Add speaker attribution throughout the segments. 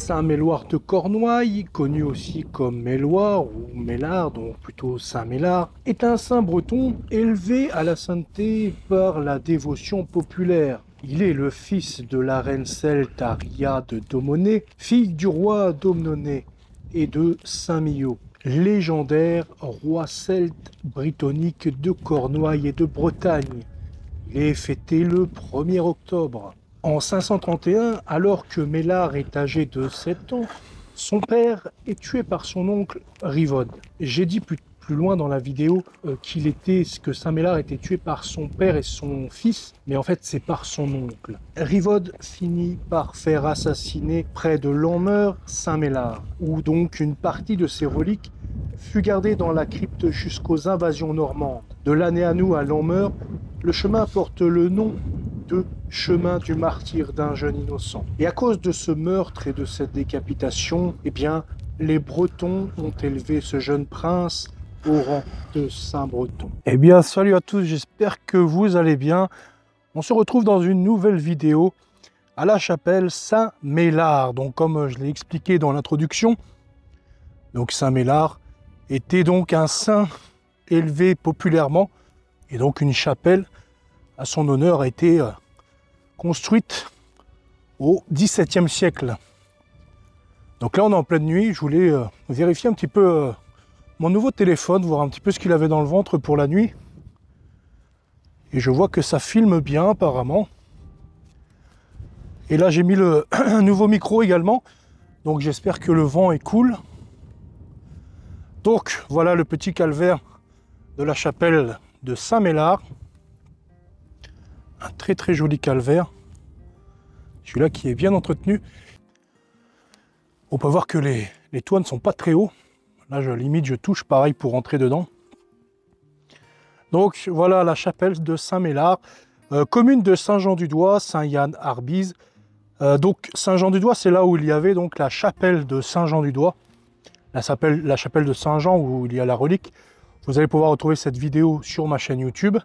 Speaker 1: Saint-Méloire de Cornouailles, connu aussi comme Méloire ou Mélard, donc plutôt Saint-Mélard, est un saint breton élevé à la sainteté par la dévotion populaire. Il est le fils de la reine celte Aria de Domonée, fille du roi Domnoné et de Saint-Mio, légendaire roi celte britannique de Cornouailles et de Bretagne. Il est fêté le 1er octobre. En 531, alors que Mélard est âgé de 7 ans, son père est tué par son oncle Rivode. J'ai dit plus loin dans la vidéo que Saint-Mélard était tué par son père et son fils, mais en fait c'est par son oncle. Rivode finit par faire assassiner près de Lanmeur Saint-Mélard, où donc une partie de ses reliques fut gardée dans la crypte jusqu'aux invasions normandes. De Lanéanou à Lanmeur, le chemin porte le nom de chemin du martyr d'un jeune innocent. Et à cause de ce meurtre et de cette décapitation, eh bien, les Bretons ont élevé ce jeune prince au rang de Saint-Breton. Eh bien, salut à tous, j'espère que vous allez bien. On se retrouve dans une nouvelle vidéo à la chapelle Saint-Mélard. Donc, comme je l'ai expliqué dans l'introduction, donc Saint-Mélard était donc un saint élevé populairement, et donc une chapelle à son honneur a été construite au XVIIe siècle. Donc là on est en pleine nuit, je voulais vérifier un petit peu mon nouveau téléphone, voir un petit peu ce qu'il avait dans le ventre pour la nuit. Et je vois que ça filme bien apparemment. Et là j'ai mis le nouveau micro également, donc j'espère que le vent est cool. Donc voilà le petit calvaire de la chapelle de Saint-Mélard. Un très très joli calvaire. Celui-là qui est bien entretenu. On peut voir que les toits ne sont pas très hauts. Là, je touche pareil pour rentrer dedans. Donc voilà la chapelle de Saint-Mélard, commune de Saint-Jean-du-Doigt, Saint-Yann-Arbise. Donc Saint-Jean-du-Doigt, c'est là où il y avait donc la chapelle de Saint-Jean-du-Doigt, la chapelle de Saint-Jean où il y a la relique. Vous allez pouvoir retrouver cette vidéo sur ma chaîne YouTube.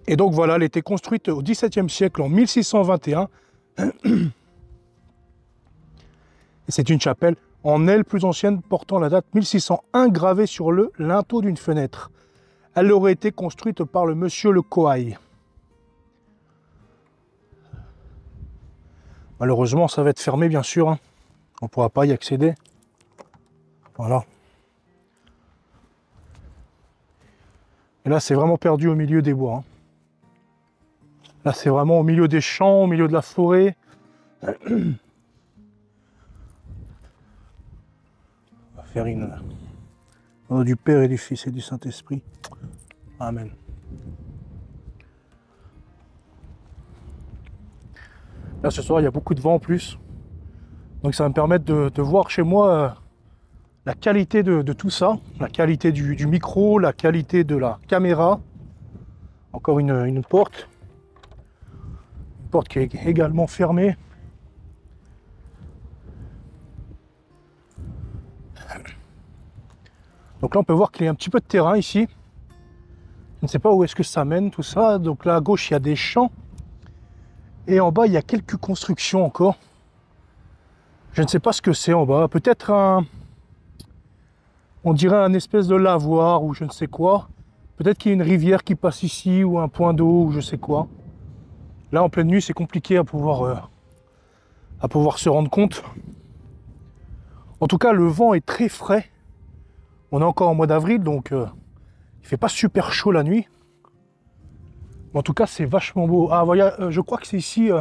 Speaker 1: Et donc voilà, elle a été construite au XVIIe siècle en 1621. Et c'est une chapelle en aile plus ancienne portant la date 1601 gravée sur le linteau d'une fenêtre. Elle aurait été construite par le monsieur Le Coaille. Malheureusement, ça va être fermé bien sûr. Hein. On ne pourra pas y accéder. Voilà. Et là, c'est vraiment perdu au milieu des bois. Hein. Là, c'est vraiment au milieu des champs, au milieu de la forêt. On va faire une... Au nom du Père et du Fils et du Saint-Esprit. Amen. Là, ce soir, il y a beaucoup de vent en plus. Donc, ça va me permettre de voir chez moi la qualité de tout ça. La qualité du micro, la qualité de la caméra. Encore une porte. Porte qui est également fermée. Donc là on peut voir qu'il y a un petit peu de terrain ici. Je ne sais pas où est-ce que ça mène tout ça. Donc là à gauche il y a des champs. Et en bas il y a quelques constructions encore. Je ne sais pas ce que c'est en bas. Peut-être on dirait un espèce de lavoir ou je ne sais quoi. Peut-être qu'il y a une rivière qui passe ici ou un point d'eau ou je sais quoi. Là, en pleine nuit, c'est compliqué à pouvoir se rendre compte. En tout cas, le vent est très frais. On est encore en mois d'avril, donc il ne fait pas super chaud la nuit. Mais en tout cas, c'est vachement beau. Ah, voilà, je crois que c'est ici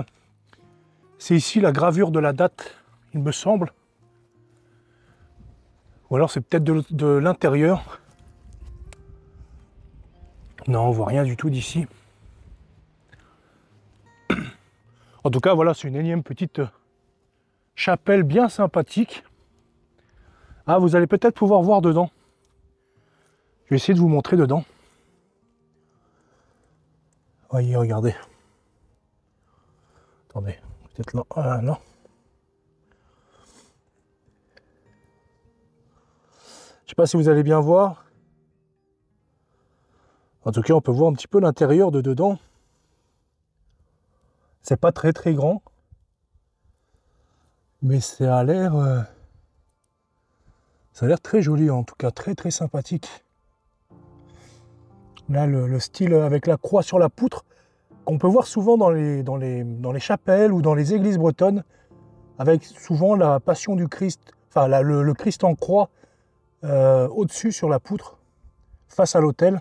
Speaker 1: la gravure de la date, il me semble. Ou alors c'est peut-être de l'intérieur. Non, on voit rien du tout d'ici. En tout cas, voilà, c'est une énième petite chapelle bien sympathique. Ah, vous allez peut-être pouvoir voir dedans. Je vais essayer de vous montrer dedans. Voyez, regardez. Attendez, peut-être là. Ah, non. Je sais pas si vous allez bien voir. En tout cas, on peut voir un petit peu l'intérieur de dedans. C'est pas très très grand. Mais ça a l'air très joli, en tout cas très très sympathique. Là, le style avec la croix sur la poutre, qu'on peut voir souvent dans les chapelles ou dans les églises bretonnes, avec souvent la Passion du Christ, enfin le Christ en croix au-dessus sur la poutre, face à l'autel.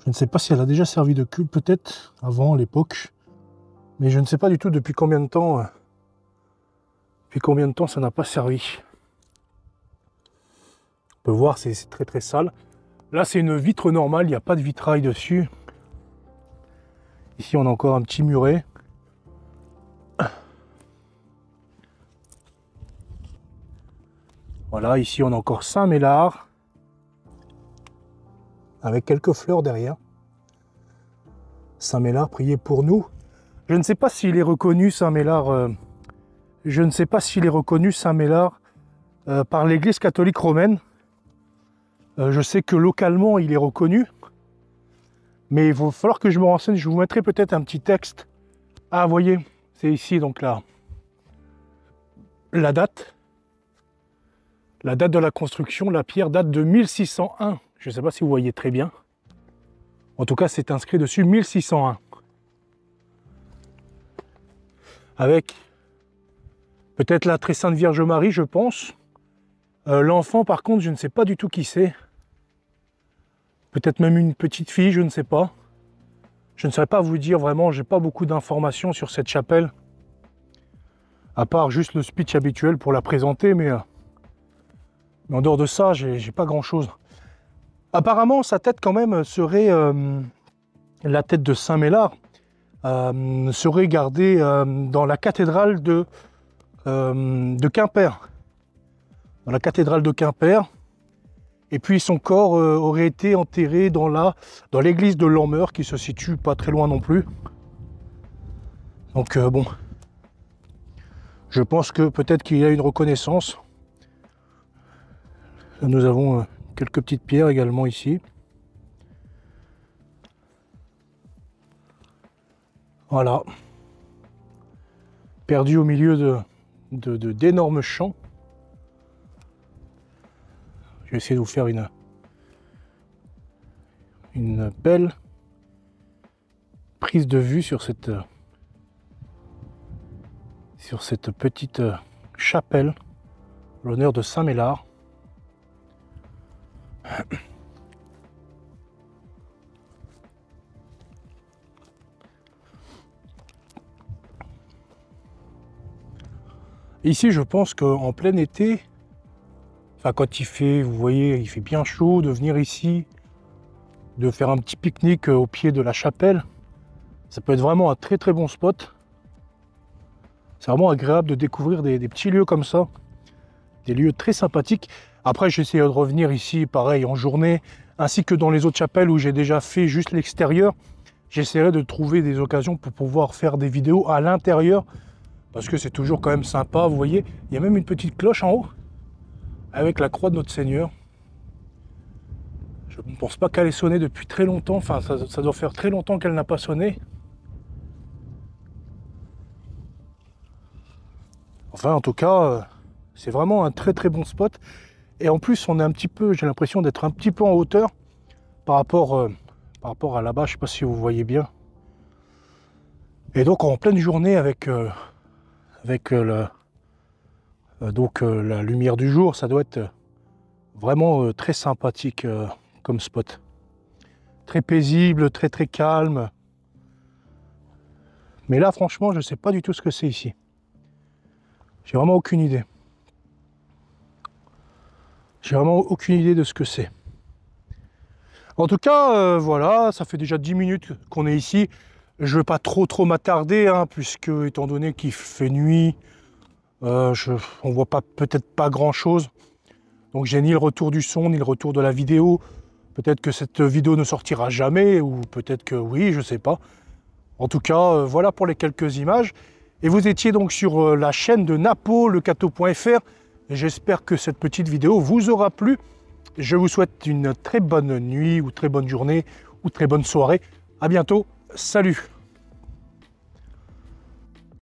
Speaker 1: Je ne sais pas si elle a déjà servi de culte, peut-être avant, à l'époque, mais je ne sais pas du tout depuis combien de temps ça n'a pas servi. On peut voir, c'est très très sale. Là, c'est une vitre normale, il n'y a pas de vitrail dessus. Ici, on a encore un petit muret. Voilà, ici, on a encore Saint-Méllard, avec quelques fleurs derrière. Saint-Méllard, priez pour nous. Je ne sais pas s'il est reconnu, Saint-Méllard. Je ne sais pas s'il est reconnu, Saint-Méllard, par l'Église catholique romaine. Je sais que localement, il est reconnu. Mais il va falloir que je me renseigne. Je vous mettrai peut-être un petit texte. Ah, vous voyez, c'est ici, donc là. La date. La date de la construction. La pierre date de 1601. Je ne sais pas si vous voyez très bien. En tout cas, c'est inscrit dessus 1601. Avec peut-être la très sainte Vierge Marie, je pense. L'enfant, par contre, je ne sais pas du tout qui c'est. Peut-être même une petite fille, je ne sais pas. Je ne saurais pas vous dire vraiment, j'ai pas beaucoup d'informations sur cette chapelle. À part juste le speech habituel pour la présenter, mais en dehors de ça, j'ai pas grand-chose. Apparemment, sa tête quand même serait... la tête de Saint-Méllard serait gardée dans la cathédrale de Quimper. Dans la cathédrale de Quimper. Et puis son corps aurait été enterré dans l'église de Lanmeur, qui se situe pas très loin non plus. Donc bon, je pense que peut-être qu'il y a une reconnaissance. Là, nous avons quelques petites pierres également ici. Voilà. Perdu au milieu d'énormes champs. Je vais essayer de vous faire une belle prise de vue sur cette petite chapelle, l'honneur de Saint-Méllard. Ici, je pense qu'en plein été, enfin quand il fait, vous voyez, il fait bien chaud, de venir ici, de faire un petit pique-nique au pied de la chapelle, ça peut être vraiment un très très bon spot. C'est vraiment agréable de découvrir des petits lieux comme ça, des lieux très sympathiques. Après, j'essaie de revenir ici, pareil, en journée, ainsi que dans les autres chapelles où j'ai déjà fait juste l'extérieur. J'essaierai de trouver des occasions pour pouvoir faire des vidéos à l'intérieur, parce que c'est toujours quand même sympa. Vous voyez, il y a même une petite cloche en haut, avec la croix de notre Seigneur. Je ne pense pas qu'elle ait sonné depuis très longtemps, enfin ça doit faire très longtemps qu'elle n'a pas sonné. Enfin, en tout cas, c'est vraiment un très très bon spot. Et en plus, on est un petit peu, j'ai l'impression d'être un petit peu en hauteur par rapport à là-bas. Je ne sais pas si vous voyez bien. Et donc en pleine journée avec la lumière du jour, ça doit être vraiment très sympathique comme spot. Très paisible, très très calme. Mais là, franchement, je ne sais pas du tout ce que c'est ici. J'ai vraiment aucune idée. J'ai vraiment aucune idée de ce que c'est. En tout cas, voilà, ça fait déjà 10 minutes qu'on est ici. Je ne vais pas trop m'attarder, hein, puisque étant donné qu'il fait nuit, on voit peut-être pas grand-chose. Donc j'ai ni le retour du son, ni le retour de la vidéo. Peut-être que cette vidéo ne sortira jamais, ou peut-être que oui, je ne sais pas. En tout cas, voilà pour les quelques images. Et vous étiez donc sur la chaîne de napolecateau.fr. J'espère que cette petite vidéo vous aura plu. Je vous souhaite une très bonne nuit, ou très bonne journée, ou très bonne soirée. À bientôt. Salut!